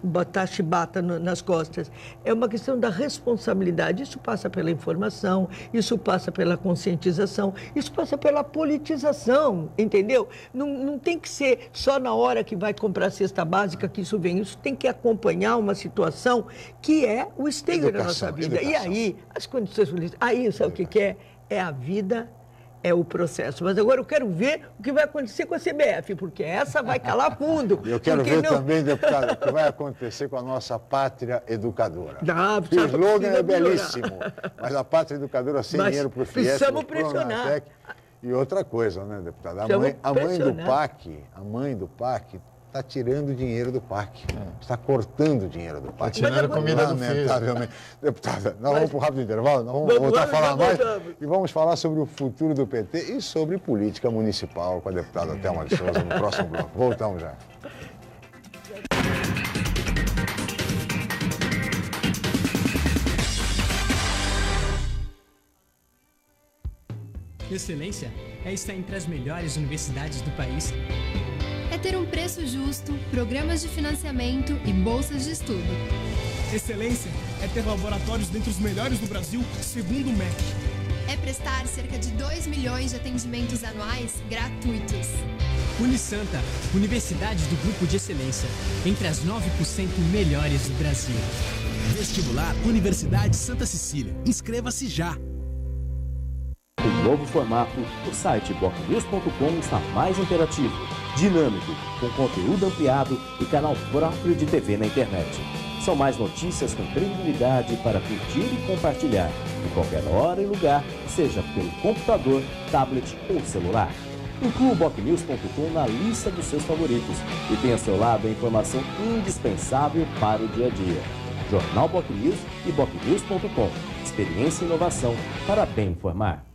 botar chibata nas costas. É uma questão da responsabilidade. Isso passa pela informação, isso passa pela conscientização, isso passa pela politização, entendeu? Não tem que ser só na hora que vai comprar a cesta básica que isso vem. Isso tem que acompanhar uma situação que é o esteio da nossa vida. E aí, as condições políticas, aí sabe o que é? É a vida, é o processo. Mas agora eu quero ver o que vai acontecer com a CBF, porque essa vai calar fundo. Eu quero ver também, deputado, o que vai acontecer com a nossa pátria educadora. O slogan é belíssimo, mas a pátria educadora sem dinheiro para o FIES, precisamos pressionar. E outra coisa, né, deputado? A mãe do PAC está tirando dinheiro do PAC, está cortando dinheiro do PAC. Está tirando comida do lamentavelmente. Deputada, nós vamos para o rápido intervalo, nós vamos voltar a falar mais e vamos falar sobre o futuro do PT e sobre política municipal com a deputada Thelma de Souza no próximo bloco. Voltamos já. Excelência é estar entre as melhores universidades do país. É ter um preço justo, programas de financiamento e bolsas de estudo. Excelência é ter laboratórios dentre os melhores do Brasil, segundo o MEC. É prestar cerca de 2 milhões de atendimentos anuais gratuitos. Unisanta, Universidade do Grupo de Excelência, entre as 9% melhores do Brasil. Vestibular Universidade Santa Cecília. Inscreva-se já! Com novo formato, o site bocnews.com está mais interativo, dinâmico, com conteúdo ampliado e canal próprio de TV na internet. São mais notícias com credibilidade para curtir e compartilhar, em qualquer hora e lugar, seja pelo computador, tablet ou celular. Inclua o BocNews.com na lista dos seus favoritos e tenha ao seu lado a informação indispensável para o dia a dia. Jornal BocNews e BocNews.com. Experiência e inovação para bem informar.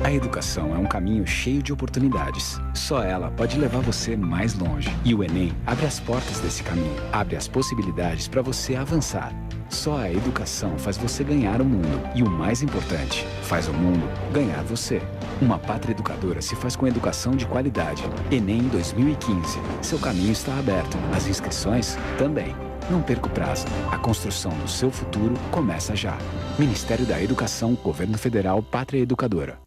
A educação é um caminho cheio de oportunidades. Só ela pode levar você mais longe. E o Enem abre as portas desse caminho, abre as possibilidades para você avançar. Só a educação faz você ganhar o mundo. E o mais importante, faz o mundo ganhar você. Uma pátria educadora se faz com educação de qualidade. Enem 2015. Seu caminho está aberto. As inscrições também. Não perca o prazo. A construção do seu futuro começa já. Ministério da Educação, Governo Federal, Pátria Educadora.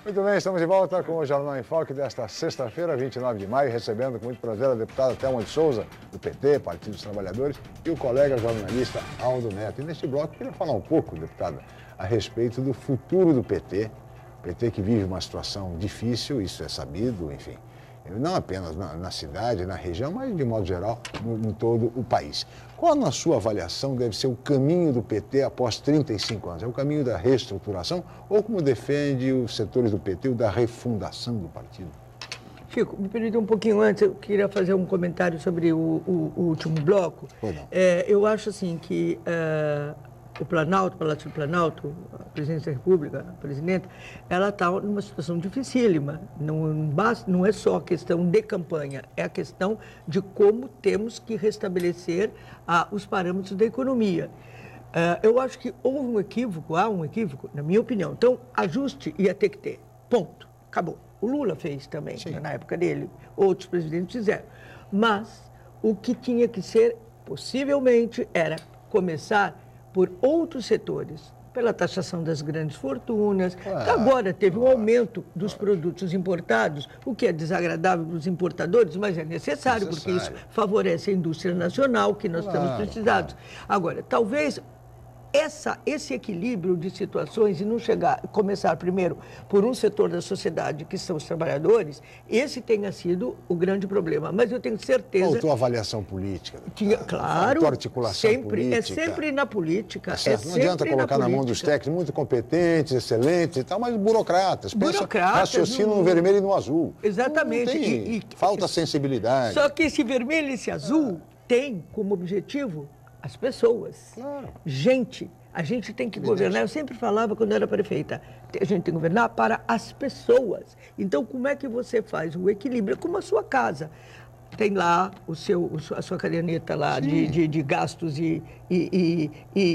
Muito bem, estamos de volta com o Jornal em Foque desta sexta-feira, 29 de maio, recebendo com muito prazer a deputada Thelma de Souza, do PT, Partido dos Trabalhadores, e o colega jornalista Aldo Neto. E neste bloco, eu queria falar um pouco, deputada, a respeito do futuro do PT. O PT que vive uma situação difícil, isso é sabido, enfim, não apenas na cidade, na região, mas de modo geral, em todo o país. Qual, na sua avaliação, deve ser o caminho do PT após 35 anos? É o caminho da reestruturação ou, como defende os setores do PT, o da refundação do partido? Chico, me permita um pouquinho antes, eu queria fazer um comentário sobre o último bloco. Eu acho assim que o Planalto, Palácio do Planalto, a Presidência da República, a Presidenta, ela está numa situação dificílima. Não é só a questão de campanha, é a questão de como temos que restabelecer os parâmetros da economia. Eu acho que houve um equívoco, há um equívoco, na minha opinião. Então, ajuste ia ter que ter. Ponto. Acabou. O Lula fez também, na época dele, outros presidentes fizeram. Mas o que tinha que ser, possivelmente, era começar por outros setores, pela taxação das grandes fortunas, que agora teve um aumento dos produtos importados, o que é desagradável para os importadores, mas é necessário, porque isso favorece a indústria nacional, que nós estamos precisados. Agora, talvez esse equilíbrio de situações e não começar primeiro por um setor da sociedade, que são os trabalhadores, esse tenha sido o grande problema. Mas eu tenho certeza... Faltou avaliação política. Claro, faltou articulação política. É sempre na política. Não adianta colocar na mão dos técnicos muito competentes, excelentes e tal, mas burocratas. Raciocinam no vermelho e no azul. Exatamente. Falta sensibilidade. Só que esse vermelho e esse azul tem como objetivo as pessoas. Gente, a gente tem que governar. Eu sempre falava quando era prefeita, a gente tem que governar para as pessoas. Então, como é que você faz o equilíbrio? Como a sua casa. Tem lá a sua caderneta lá de gastos e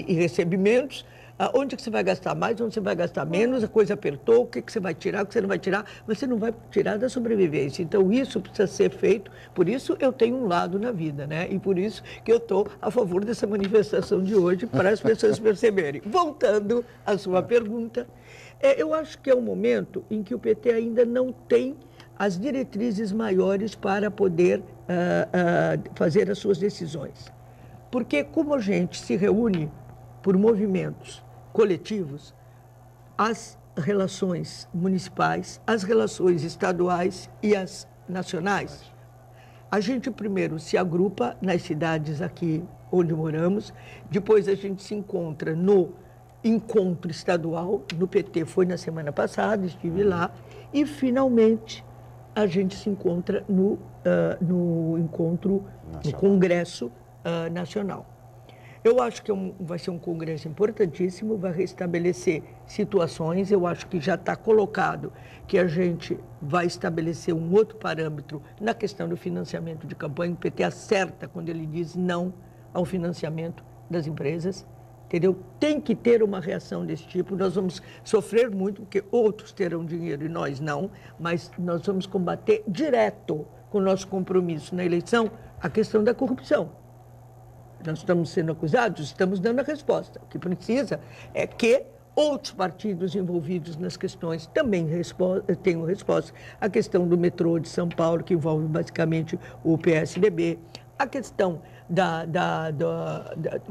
recebimentos. Onde que você vai gastar mais, onde você vai gastar menos, a coisa apertou, o que você vai tirar, o que você não vai tirar, você não vai tirar da sobrevivência. Então, isso precisa ser feito, por isso eu tenho um lado na vida, né? E por isso que eu estou a favor dessa manifestação de hoje, para as pessoas perceberem. Voltando à sua pergunta, eu acho que é um momento em que o PT ainda não tem as diretrizes maiores para poder fazer as suas decisões. Porque como a gente se reúne por movimentos coletivos, as relações municipais, as relações estaduais e as nacionais, a gente primeiro se agrupa nas cidades aqui onde moramos, depois a gente se encontra no encontro estadual, no PT foi na semana passada, estive lá, e finalmente a gente se encontra no encontro, no Congresso Nacional. Eu acho que vai ser um congresso importantíssimo, vai restabelecer situações. Eu acho que já está colocado que a gente vai estabelecer um outro parâmetro na questão do financiamento de campanha. O PT acerta quando ele diz não ao financiamento das empresas, entendeu? Tem que ter uma reação desse tipo. Nós vamos sofrer muito, porque outros terão dinheiro e nós não, mas nós vamos combater direto com o nosso compromisso na eleição a questão da corrupção. Nós estamos sendo acusados, estamos dando a resposta. O que precisa é que outros partidos envolvidos nas questões também tenham resposta. A questão do metrô de São Paulo, que envolve basicamente o PSDB. A questão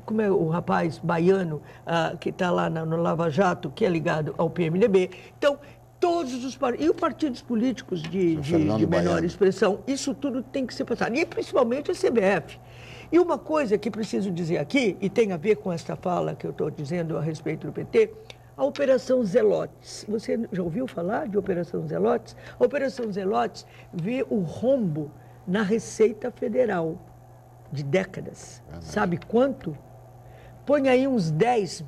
como é o rapaz baiano que está lá no Lava Jato, que é ligado ao PMDB. Então, todos os partidos, e os partidos políticos de menor expressão, isso tudo tem que ser passado. E principalmente a CBF. E uma coisa que preciso dizer aqui, e tem a ver com esta fala que eu estou dizendo a respeito do PT, a Operação Zelotes. Você já ouviu falar de Operação Zelotes? A Operação Zelotes vê o rombo na Receita Federal de décadas. Sabe quanto? Põe aí uns 10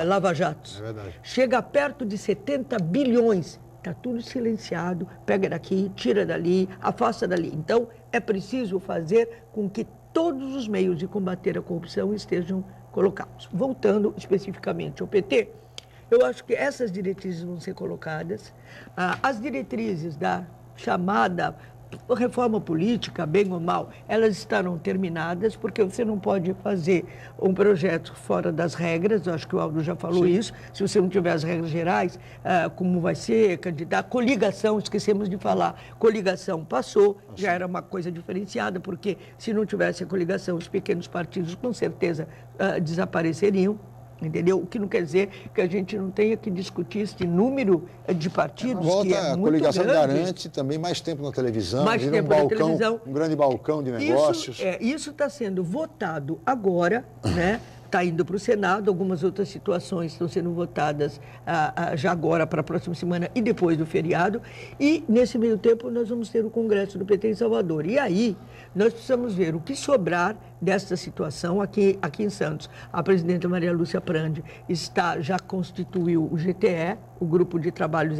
lava-jatos. Chega perto de 70 bilhões. Está tudo silenciado, pega daqui, tira dali, afasta dali. Então, é preciso fazer com que todos os meios de combater a corrupção estejam colocados. Voltando especificamente ao PT, eu acho que essas diretrizes vão ser colocadas. As diretrizes da chamada reforma política, bem ou mal, elas estarão terminadas, porque você não pode fazer um projeto fora das regras, eu acho que o Aldo já falou isso, se você não tiver as regras gerais, como vai ser candidato, coligação, esquecemos de falar, coligação passou, já era uma coisa diferenciada, porque se não tivesse a coligação, os pequenos partidos com certeza desapareceriam. Entendeu? O que não quer dizer que a gente não tenha que discutir esse número de partidos que é a muito coligação grande. garante também mais tempo na televisão, mais tempo na televisão. Um grande balcão de negócios. Isso está sendo votado agora, né? Está indo para o Senado, algumas outras situações estão sendo votadas já agora para a próxima semana e depois do feriado. E, nesse meio tempo, nós vamos ter o Congresso do PT em Salvador. E aí, nós precisamos ver o que sobrar desta situação aqui em Santos. A presidenta Maria Lúcia Prandi já constituiu o GTE, o Grupo de Trabalho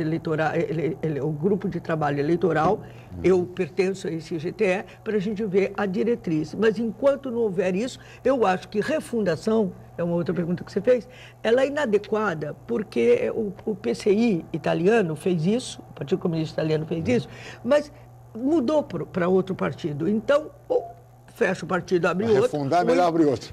Eleitoral. Eu pertenço a esse GTE para a gente ver a diretriz. Mas, enquanto não houver isso, eu acho que refundação, é uma outra pergunta que você fez, ela é inadequada porque o PCI italiano fez isso, o Partido Comunista Italiano fez isso, mas mudou para outro partido. Então, ou fecha o partido, abre outro. Refundar, melhor abrir outro.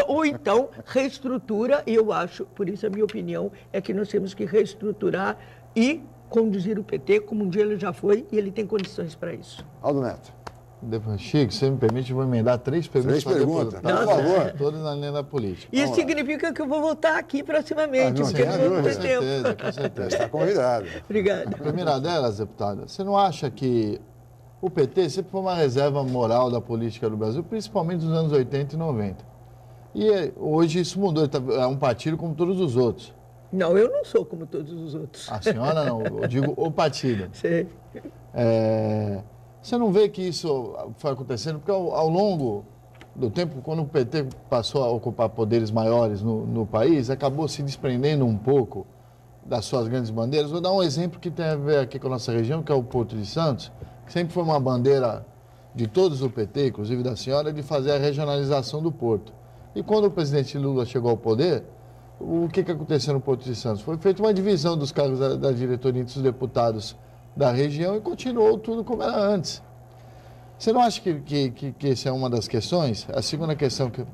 Ou então reestrutura, e eu acho, por isso a minha opinião é que nós temos que reestruturar e conduzir o PT como um dia ele já foi e ele tem condições para isso. Aldo Neto. Depois, Chico, se você me permite, eu vou emendar 3 perguntas. 3 perguntas, por favor. Todas na linha da política. Isso significa que eu vou voltar aqui proximamente, porque eu não vou ter tempo. Com certeza. Está convidado. Obrigada. A primeira delas, deputada, você não acha que o PT sempre foi uma reserva moral da política do Brasil, principalmente nos anos 80 e 90? E hoje isso mudou, é um partido como todos os outros. Não, eu não sou como todos os outros. A senhora não, eu digo o partido. Sim. Você não vê que isso foi acontecendo? Porque ao longo do tempo, quando o PT passou a ocupar poderes maiores no país, acabou se desprendendo um pouco das suas grandes bandeiras. Vou dar um exemplo que tem a ver aqui com a nossa região, que é o Porto de Santos, que sempre foi uma bandeira de todos do PT, inclusive da senhora, de fazer a regionalização do Porto. E quando o presidente Lula chegou ao poder, o que aconteceu no Porto de Santos? Foi feita uma divisão dos cargos da diretoria entre os deputados da região e continuou tudo como era antes. Você não acha que essa é uma das questões? A segunda questão que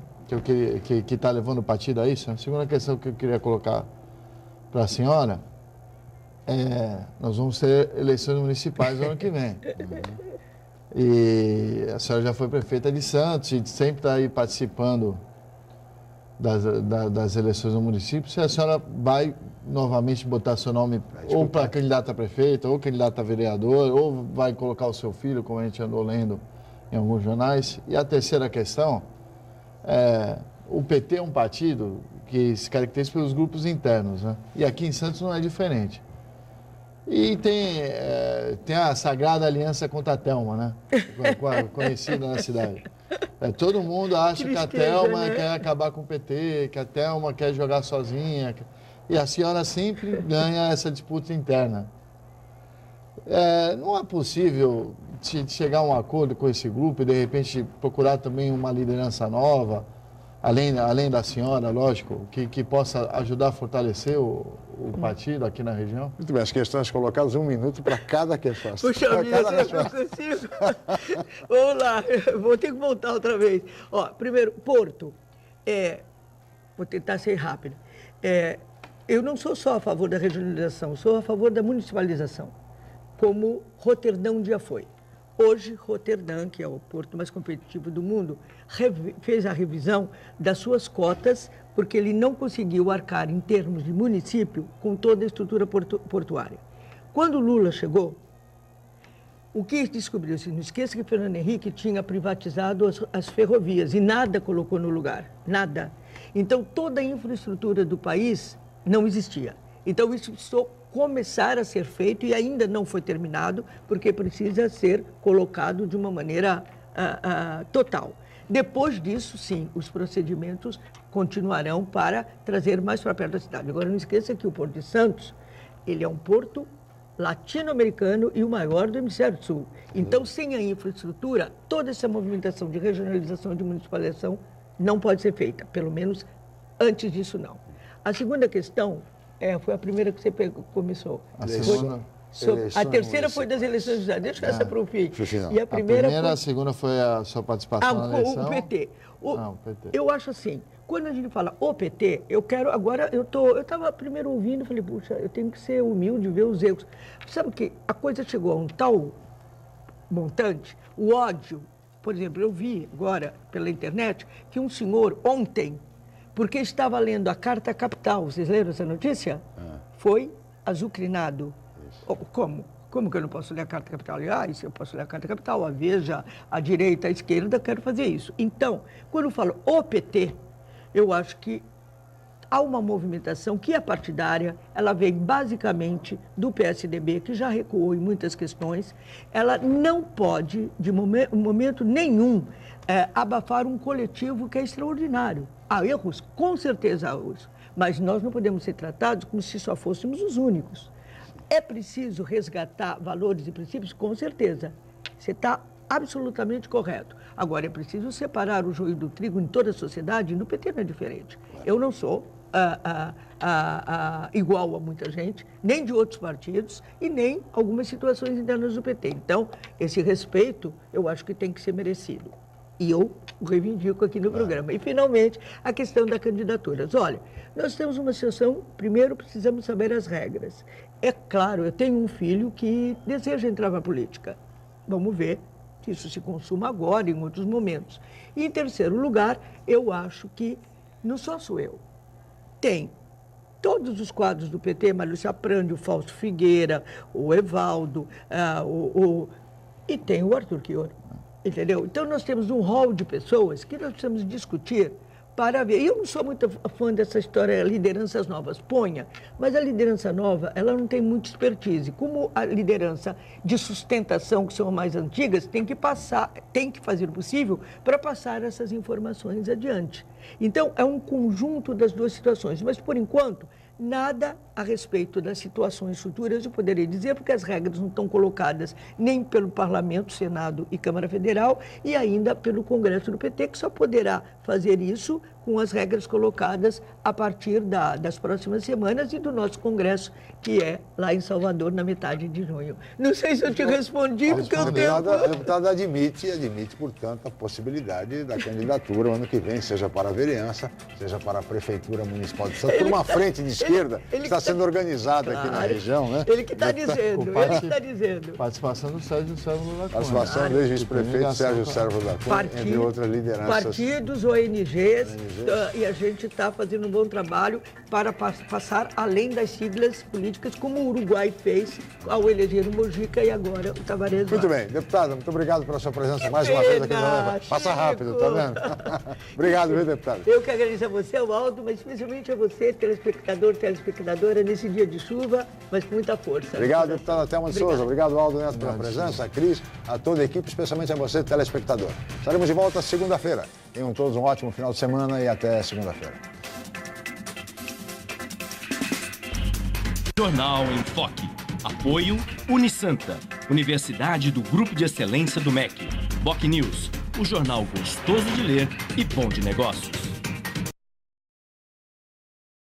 está levando o partido a isso, a segunda questão que eu queria colocar para a senhora nós vamos ter eleições municipais no ano que vem. E a senhora já foi prefeita de Santos e sempre está aí participando das eleições no município. Se a senhora vai novamente botar seu nome ou para candidata a prefeita, ou candidata a vereador, ou vai colocar o seu filho, como a gente andou lendo em alguns jornais. E a terceira questão, o PT é um partido que se caracteriza pelos grupos internos, né? E aqui em Santos não é diferente. E tem a Sagrada Aliança contra a Thelma, né? Conhecida na cidade. Todo mundo acha que a Thelma quer acabar com o PT, que a Thelma quer jogar sozinha. E a senhora sempre ganha essa disputa interna. Não é possível chegar a um acordo com esse grupo e, de repente, procurar também uma liderança nova, além da senhora, lógico, que possa ajudar a fortalecer o partido aqui na região? Muito bem, as questões colocadas, 1 minuto para cada questão. Puxa vida, eu não consigo. Vamos lá, vou ter que voltar outra vez. Primeiro, Porto. Vou tentar ser rápido. Eu não sou só a favor da regionalização, sou a favor da municipalização, como Roterdão um dia foi. Hoje, Roterdã, que é o porto mais competitivo do mundo, fez a revisão das suas cotas, porque ele não conseguiu arcar, em termos de município, com toda a estrutura portuária. Quando Lula chegou, O que descobriu-se? Não esqueça que Fernando Henrique tinha privatizado as ferrovias e nada colocou no lugar, nada. Então, toda a infraestrutura do país não existia. Então, isso precisou começar a ser feito e ainda não foi terminado, porque precisa ser colocado de uma maneira total. Depois disso, sim, os procedimentos continuarão para trazer mais para perto da cidade. Agora, não esqueça que o Porto de Santos, ele é um porto latino-americano e o maior do hemisfério sul. Então, sem a infraestrutura, toda essa movimentação de regionalização, de municipalização, não pode ser feita, pelo menos antes disso não. A segunda questão foi a primeira que você começou. A terceira foi das eleições de cidade. Deixa essa para o fim. E a primeira, a segunda foi a sua participação na eleição? O PT. O PT. Eu acho assim, quando a gente fala o PT, eu quero agora, eu estava primeiro ouvindo, falei, puxa, eu tenho que ser humilde, ver os erros. Sabe que a coisa chegou a um tal montante, o ódio, por exemplo, eu vi agora pela internet que um senhor ontem, porque estava lendo a Carta Capital, vocês leram essa notícia? Foi azucrinado. Como? Como que eu não posso ler a Carta Capital? Se eu posso ler a Carta Capital, a Veja, a direita, a esquerda, quero fazer isso. Então, quando eu falo o PT, eu acho que há uma movimentação que é partidária, ela vem basicamente do PSDB, que já recuou em muitas questões. Ela não pode, de momento nenhum, abafar um coletivo que é extraordinário. Há erros? Com certeza há erros. Mas nós não podemos ser tratados como se só fôssemos os únicos. É preciso resgatar valores e princípios? Com certeza. Você está absolutamente correto. Agora, é preciso separar o joio do trigo em toda a sociedade, e no PT não é diferente. Eu não sou igual a muita gente, nem de outros partidos e nem algumas situações internas do PT. Então, esse respeito, eu acho que tem que ser merecido. E eu o reivindico aqui no programa. E, finalmente, a questão das candidaturas. Olha, nós temos uma situação, primeiro precisamos saber as regras. É claro, eu tenho um filho que deseja entrar na política. Vamos ver se isso se consuma agora, em outros momentos. E, em terceiro lugar, eu acho que, não só sou eu, tem todos os quadros do PT, Marlúcia Prandi, o Fausto Figueira, o Evaldo, e tem o Arthur Chioro. Entendeu? Então, nós temos um rol de pessoas que nós precisamos discutir para ver. E eu não sou muito fã dessa história, lideranças novas. Ponha, mas a liderança nova, ela não tem muita expertise. Como a liderança de sustentação, que são as mais antigas, tem que fazer o possível para passar essas informações adiante. Então, é um conjunto das duas situações. Mas, por enquanto, nada a respeito das situações futuras eu poderei dizer, porque as regras não estão colocadas nem pelo Parlamento, Senado e Câmara Federal, e ainda pelo Congresso do PT, que só poderá fazer isso com as regras colocadas a partir das próximas semanas e do nosso Congresso, que é lá em Salvador, na metade de junho. Não sei se eu te respondi, porque eu tenho... A deputada admite, portanto, a possibilidade da candidatura o ano que vem, seja para a vereança, seja para a Prefeitura Municipal de Santos, por uma frente de esquerda que está sendo organizada aqui na região, né? Ele que está dizendo, Participação do Sérgio Sérvulo da Cunha. Participação do ex-vice-prefeito Sérgio Sérvulo da Cunha, entre outras lideranças. Partidos, ONGs, e a gente está fazendo um bom trabalho para passar além das siglas políticas, como o Uruguai fez ao eleger o Mojica e agora o Tavares. Muito bem. Deputada, muito obrigado pela sua presença mais uma vez aqui no Passa rápido, tá vendo? Obrigado, viu, deputada? Eu que agradeço a você, ao Aldo, mas especialmente a você, telespectador, telespectadora, nesse dia de chuva, mas com muita força. Obrigado, deputada Thelma de Souza. Obrigado, Aldo Neto, pela presença, a Cris, a toda a equipe, especialmente a você, telespectador. Estaremos de volta segunda-feira. Tenham todos um ótimo final de semana e até segunda-feira. Jornal em Foque. Apoio Unisanta, Universidade do Grupo de Excelência do MEC. BocNews, o jornal gostoso de ler e bom de negócios.